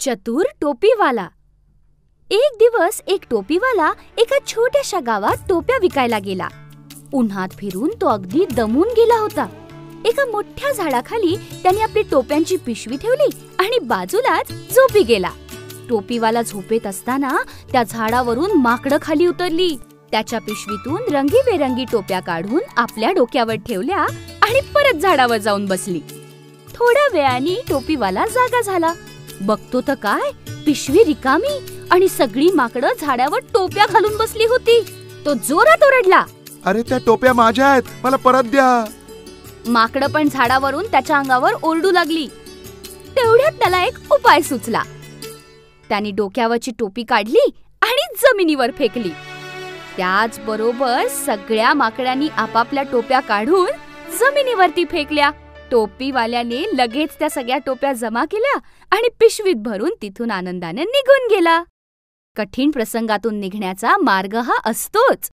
चतुर टोपीवाला. एक दिवस एक टोपीवाला एका छोट्याशा गावात टोप्या विकायला गेला. उन्हात फिरून तो अगदी दमून गेला होता. एका मोठ्या झाडाखाली त्याने आपली टोप्यांची पिशवी ठेवली आणि बाजूलाच झोपी गेला. टोपीवाला झोपेत असताना त्या झाडावरून माकडं खाली उतरली. त्याच्या पिशवीतून रंगीबेरंगी टोप्या काढून आपल्या डोक्यावर ठेवल्या आणि परत झाडावर जाऊन बसली. थोड्या वेळाने टोपीवाला जागा झाला. बघतो तर काय, पिशवी रिकामी आणि सगळी माकडं झाडावर टोप्या घालून बसली होती. तो जोरात ओरडला, अरे त्या टोप्या माझ्या आहेत, मला परत द्या. माकडं पण झाडावरून त्याच्या अंगावर ओरडू लागली. तेवढ्यात त्याला एक उपाय सुचला. त्याने डोक्यावरची टोपी काढली आणि जमिनीवर फेकली. त्याचबरोबर सगळ्या माकडांनी आपापल्या टोप्या काढून जमिनीवरती फेकल्या. टोपीवाल्याने लगेच त्या सगळ्या टोप्या जमा केल्या आणि पिशवीत भरून तिथून आनंदाने निघून गेला. कठीण प्रसंगातून निघण्याचा मार्ग हा असतोच.